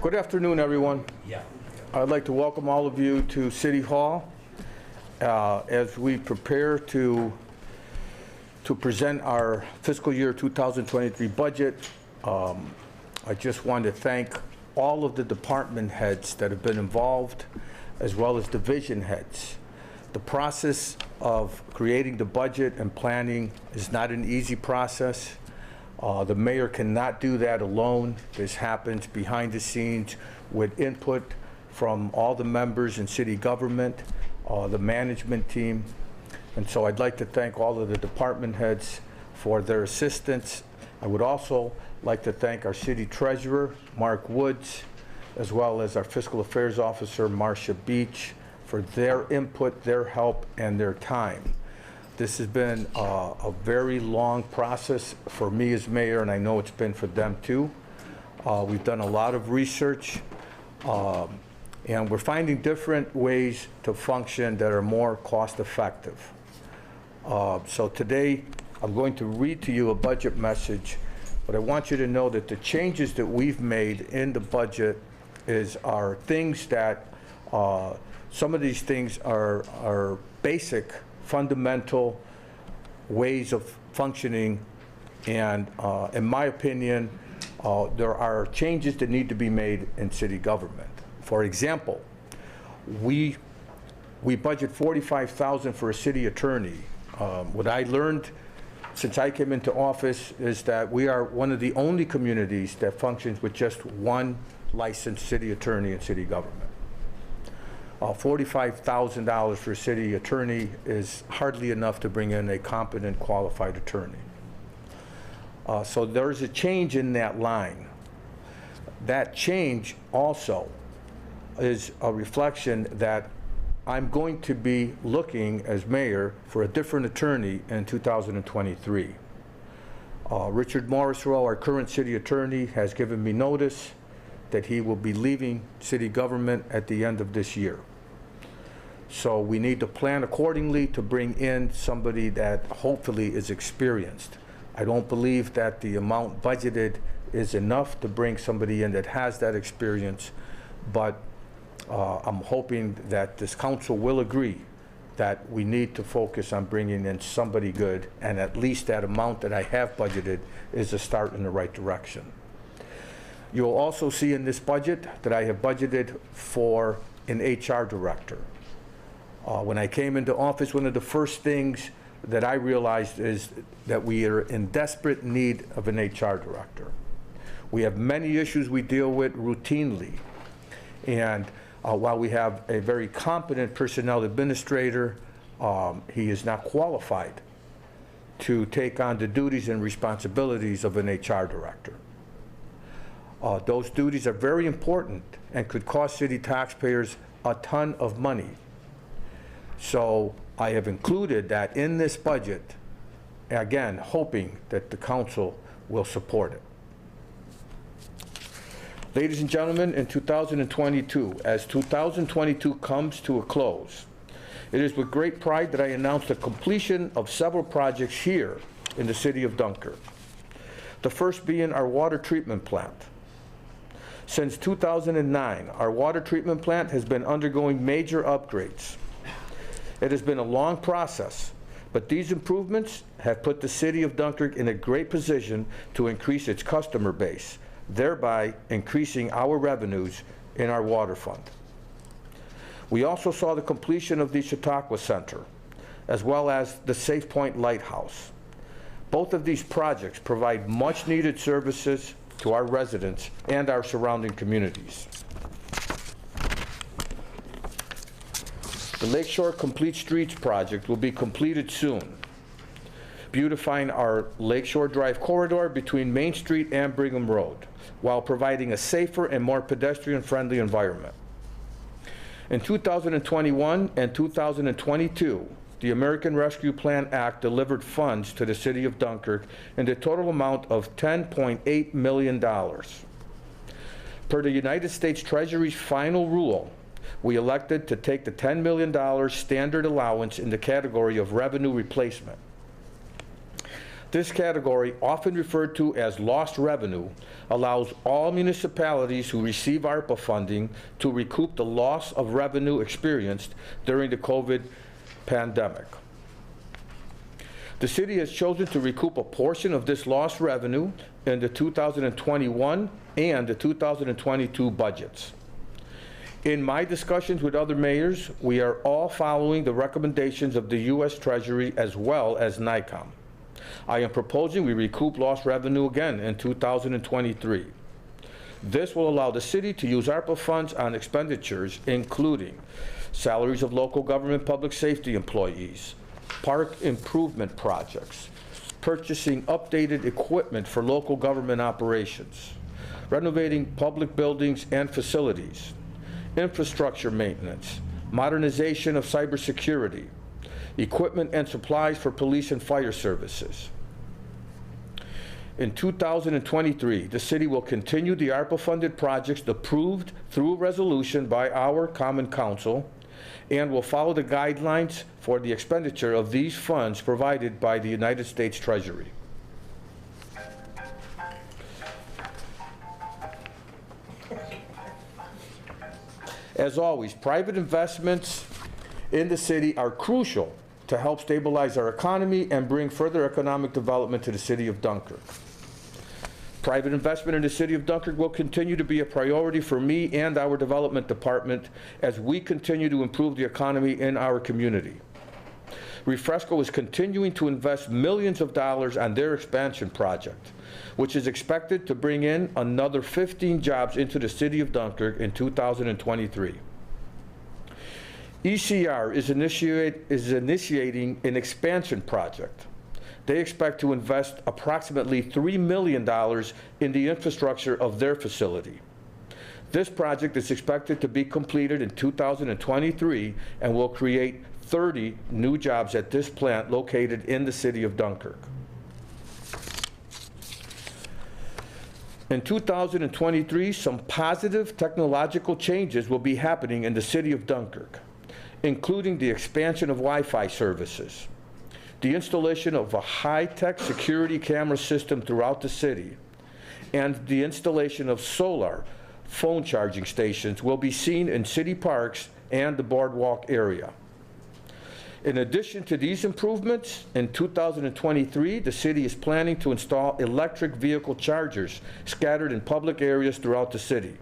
Good afternoon, everyone. I'd like to welcome all of you to City Hall as we prepare to present our fiscal year 2023 budget. I just want to thank all of the department heads that have been involved, as well as division heads. The process of creating the budget and planning is not an easy process. The mayor cannot do that alone. This happens behind the scenes with input from all the members in city government, the management team. And so I'd like to thank all of the department heads for their assistance. I would also like to thank our city treasurer, Mark Woods, as well as our fiscal affairs officer, Marcia Beach, for their input, their help, and their time. This has been a very long process for me as mayor, and I know it's been for them too. We've done a lot of research, and we're finding different ways to function that are more cost effective. So today, I'm going to read to you a budget message, but I want you to know that the changes that we've made in the budget are things that, some of these things are basic, fundamental ways of functioning, and in my opinion, there are changes that need to be made in city government. For example, we budget $45,000 for a city attorney. What I learned since I came into office is that we are one of the only communities that functions with just one licensed city attorney in city government. $45,000 for a city attorney is hardly enough to bring in a competent, qualified attorney. So there's a change in that line. That change also is a reflection that I'm going to be looking as mayor for a different attorney in 2023. Richard Morrisroe, our current city attorney, has given me notice that he will be leaving city government at the end of this year. So we need to plan accordingly to bring in somebody that hopefully is experienced. I don't believe that the amount budgeted is enough to bring somebody in that has that experience, but I'm hoping that this council will agree that we need to focus on bringing in somebody good, and at least that amount that I have budgeted is a start in the right direction. You'll also see in this budget that I have budgeted for an HR director. When I came into office, one of the first things that I realized is that we are in desperate need of an HR director. We have many issues we deal with routinely, and while we have a very competent personnel administrator, he is not qualified to take on the duties and responsibilities of an HR director. Those duties are very important and could cost city taxpayers a ton of money. So I have included that in this budget, again, hoping that the council will support it. Ladies and gentlemen, in 2022, as 2022 comes to a close, it is with great pride that I announce the completion of several projects here in the city of Dunkirk. The first being our water treatment plant. Since 2009, our water treatment plant has been undergoing major upgrades. It has been a long process, but these improvements have put the city of Dunkirk in a great position to increase its customer base, thereby increasing our revenues in our water fund. We also saw the completion of the Chautauqua Center, as well as the Safe Point Lighthouse. Both of these projects provide much needed services to our residents and our surrounding communities. The Lakeshore Complete Streets project will be completed soon, beautifying our Lakeshore Drive corridor between Main Street and Brigham Road, while providing a safer and more pedestrian-friendly environment. In 2021 and 2022, the American Rescue Plan Act delivered funds to the city of Dunkirk in the total amount of $10.8 million. Per the United States Treasury's final rule, we elected to take the $10 million standard allowance in the category of revenue replacement. This category, often referred to as lost revenue, allows all municipalities who receive ARPA funding to recoup the loss of revenue experienced during the COVID pandemic. The city has chosen to recoup a portion of this lost revenue in the 2021 and the 2022 budgets. In my discussions with other mayors, we are all following the recommendations of the U.S. Treasury as well as NICOM. I am proposing we recoup lost revenue again in 2023. This will allow the city to use ARPA funds on expenditures including salaries of local government public safety employees, park improvement projects, purchasing updated equipment for local government operations, renovating public buildings and facilities, infrastructure maintenance, modernization of cybersecurity, equipment and supplies for police and fire services. In 2023, the city will continue the ARPA-funded projects approved through resolution by our Common Council and will follow the guidelines for the expenditure of these funds provided by the United States Treasury. As always, private investments in the city are crucial to help stabilize our economy and bring further economic development to the city of Dunkirk. Private investment in the city of Dunkirk will continue to be a priority for me and our development department as we continue to improve the economy in our community. Refresco is continuing to invest millions of dollars on their expansion project, which is expected to bring in another 15 jobs into the city of Dunkirk in 2023. ECR is initiating an expansion project. They expect to invest approximately $3 million in the infrastructure of their facility. This project is expected to be completed in 2023 and will create 30 new jobs at this plant located in the city of Dunkirk. In 2023, some positive technological changes will be happening in the city of Dunkirk, including the expansion of Wi-Fi services, the installation of a high-tech security camera system throughout the city, and the installation of solar phone charging stations will be seen in city parks and the boardwalk area. In addition to these improvements, in 2023, the city is planning to install electric vehicle chargers scattered in public areas throughout the city.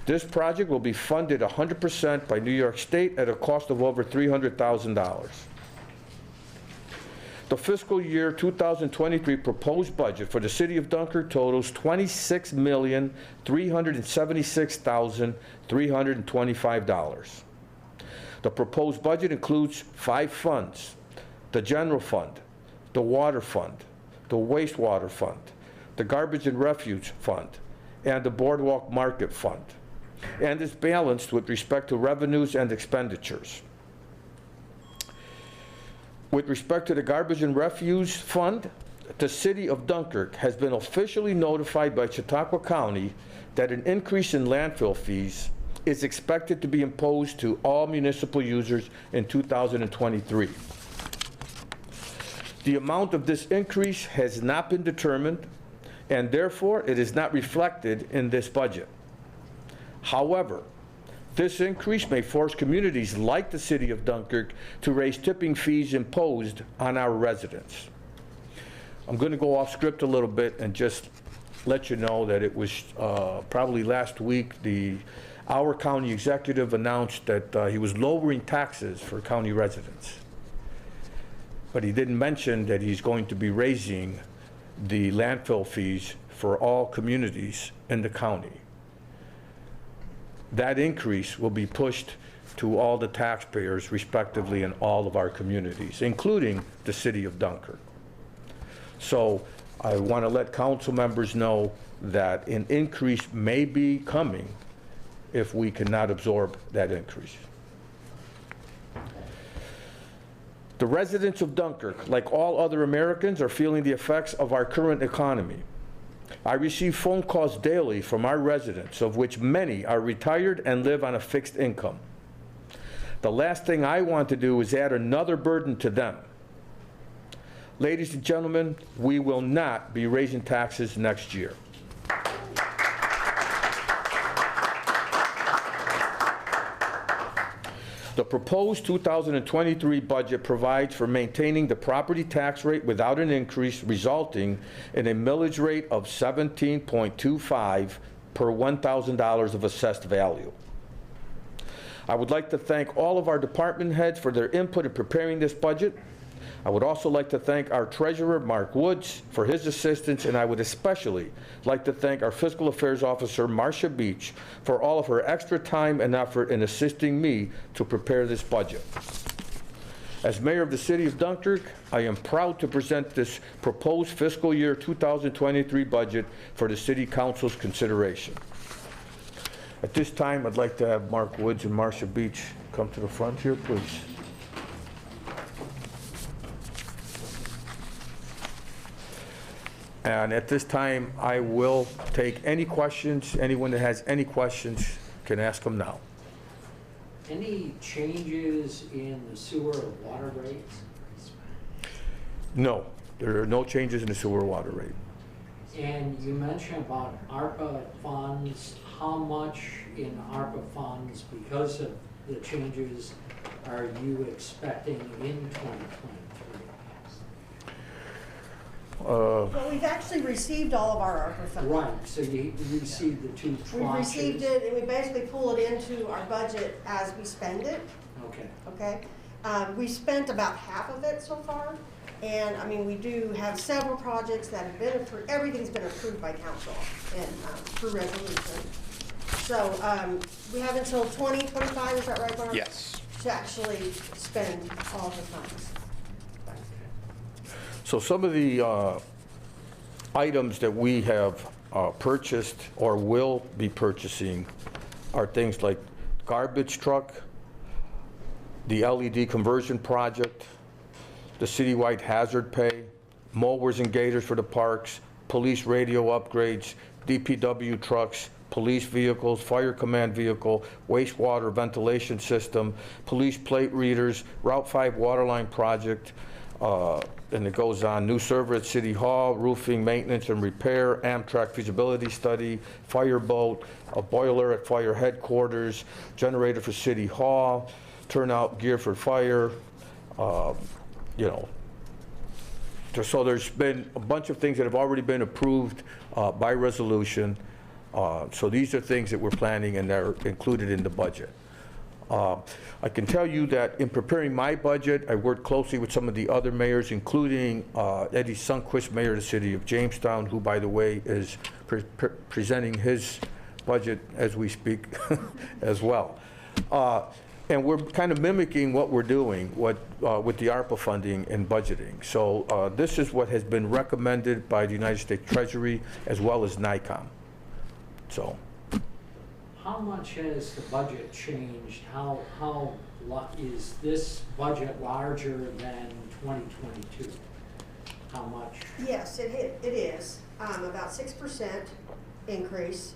This project will be funded 100% by New York State at a cost of over $300,000. The fiscal year 2023 proposed budget for the city of Dunkirk totals $26,376,325. The proposed budget includes 5 funds: the general fund, the water fund, the wastewater fund, the garbage and refuse fund, and the boardwalk market fund, and is balanced with respect to revenues and expenditures. With respect to the garbage and refuse fund, the city of Dunkirk has been officially notified by Chautauqua County that an increase in landfill fees is expected to be imposed to all municipal users in 2023. The amount of this increase has not been determined, and therefore it is not reflected in this budget. However, this increase may force communities like the city of Dunkirk to raise tipping fees imposed on our residents. I'm going to go off script a little bit and just let you know that it was probably last week our county executive announced that he was lowering taxes for county residents. But he didn't mention that he's going to be raising the landfill fees for all communities in the county. That increase will be pushed to all the taxpayers respectively in all of our communities, including the city of Dunkirk. So I want to let council members know that an increase may be coming if we cannot absorb that increase. The residents of Dunkirk, like all other Americans, are feeling the effects of our current economy. I receive phone calls daily from our residents, of which many are retired and live on a fixed income. The last thing I want to do is add another burden to them. Ladies and gentlemen, we will not be raising taxes next year. The proposed 2023 budget provides for maintaining the property tax rate without an increase, resulting in a millage rate of 17.25 per $1,000 of assessed value. I would like to thank all of our department heads for their input in preparing this budget. I would also like to thank our treasurer, Mark Woods, for his assistance, and I would especially like to thank our fiscal affairs officer, Marcia Beach, for all of her extra time and effort in assisting me to prepare this budget. As mayor of the city of Dunkirk, I am proud to present this proposed fiscal year 2023 budget for the city council's consideration. At this time, I'd like to have Mark Woods and Marcia Beach come to the front here, please. And at this time, I will take any questions. Anyone that has any questions can ask them now. Any changes in the sewer or water rates? No, there are no changes in the sewer water rate. And you mentioned about ARPA funds. How much in ARPA funds, because of the changes, are you expecting in 2023? Well, we've actually received all of our ARPA funds. Right, so you received the two tranches. We've received it, and we basically pull it into our budget as we spend it. Okay. Okay? We spent about half of it so far, and I mean, we do have several projects that have been approved. Everything's been approved by council and through resolution. So we have until 2025, is that right, Mark? Yes. To actually spend all the funds. So some of the items that we have purchased or will be purchasing are things like garbage truck, the LED conversion project, the citywide hazard pay, mowers and gators for the parks, police radio upgrades, DPW trucks, police vehicles, fire command vehicle, wastewater ventilation system, police plate readers, Route 5 waterline project, and it goes on, new server at City Hall, roofing, maintenance and repair, Amtrak feasibility study, fireboat, a boiler at fire headquarters, generator for City Hall, turnout gear for fire, you know. So there's been a bunch of things that have already been approved by resolution. So these are things that we're planning and they're included in the budget. I can tell you that in preparing my budget, I worked closely with some of the other mayors, including Eddie Sundquist, mayor of the city of Jamestown, who, by the way, is presenting his budget as we speak as well. And we're kind of mimicking what we're doing with the ARPA funding and budgeting. So this is what has been recommended by the United States Treasury as well as NICOM. So. How much has the budget changed? How is this budget larger than 2022? How much? Yes, it is about 6% increase.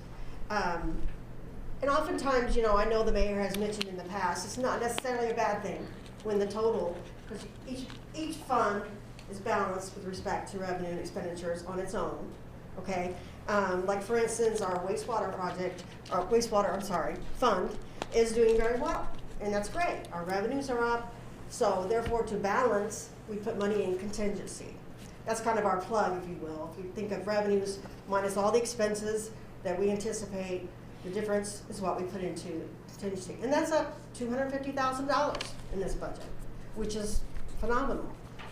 And oftentimes, you know, I know the mayor has mentioned in the past, it's not necessarily a bad thing when the total, because each fund is balanced with respect to revenue and expenditures on its own, okay? Like for instance, our wastewater project, our wastewater, fund is doing very well, and that's great. Our revenues are up, so therefore to balance, we put money in contingency. That's kind of our plug, if you will. If you think of revenues minus all the expenses that we anticipate, the difference is what we put into contingency. And that's up $250,000 in this budget, which is phenomenal.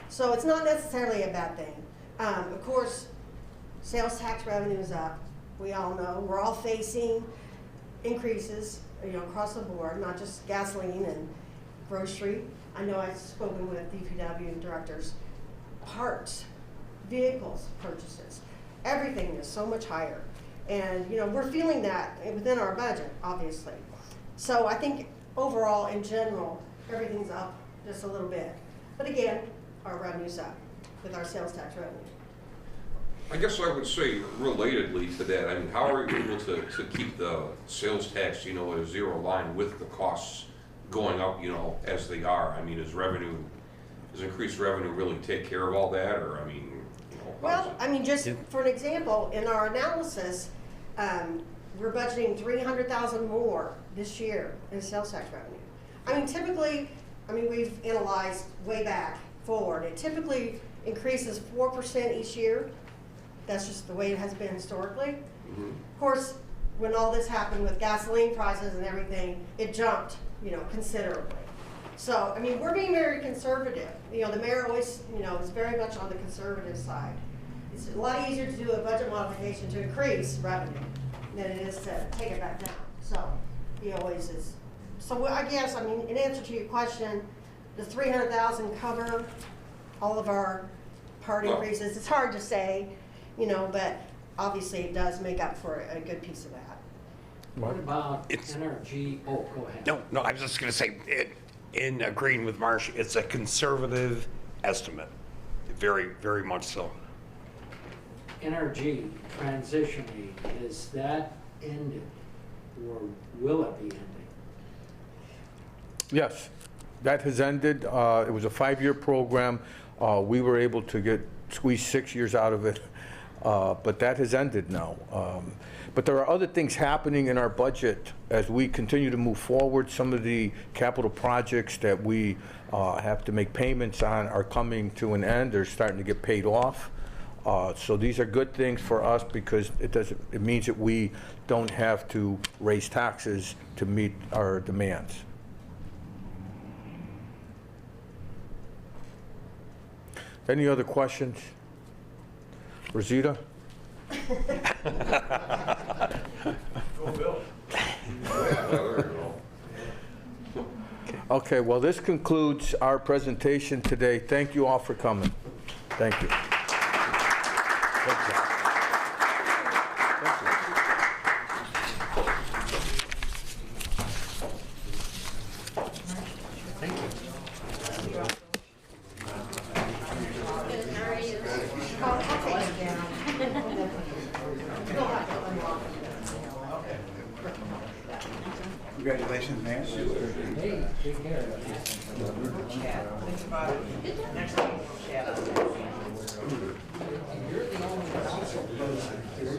So it's not necessarily a bad thing. Of course, sales tax revenue is up. We all know. We're all facing increases, you know, across the board, not just gasoline and grocery. I know I've spoken with DPW directors. Parts, vehicles purchases, everything is so much higher. And, you know, we're feeling that within our budget, obviously. So I think overall, in general, everything's up just a little bit. But again, our revenue's up with our sales tax revenue. I guess I would say, relatedly to that, I mean, how are you able to keep the sales tax, you know, at a zero line with the costs going up, you know, as they are? I mean, is revenue does increased revenue really take care of all that, or, I mean, you know, how's Well, it- I mean, just for an example, in our analysis, we're budgeting 300,000 more this year in sales tax revenue. I mean, typically, we've analyzed way back forward. It typically increases 4% each year. That's just the way it has been historically. Mhm. Of course, when all this happened with gasoline prices and everything, it jumped, considerably. So, we're being very conservative. The mayor always, is very much on the conservative side. It's a lot easier to do a budget modification to increase revenue than it is to take it back down. So, he always is. So I guess, in answer to your question, does 300,000 cover all of our part Well- increases? It's hard to say, but obviously it does make up for a good piece of that. What about It's- energy? Oh, go ahead. No, I was just going to say, in agreeing with Marsh, it's a conservative estimate, very, very much so. Energy transitioning, is that ended or will it be ending? Yes, that has ended. It was a 5-year program. We were able to squeeze 6 years out of it, but that has ended now. But there are other things happening in our budget as we continue to move forward. Some of the capital projects that we have to make payments on are coming to an end. They're starting to get paid off. So these are good things for us because it means that we don't have to raise taxes to meet our demands. Any other questions? Rosita? Okay, well, this concludes our presentation today. Thank you all for coming. Thank you. Congratulations, Mayor. Hey, take care. You're the only council person here.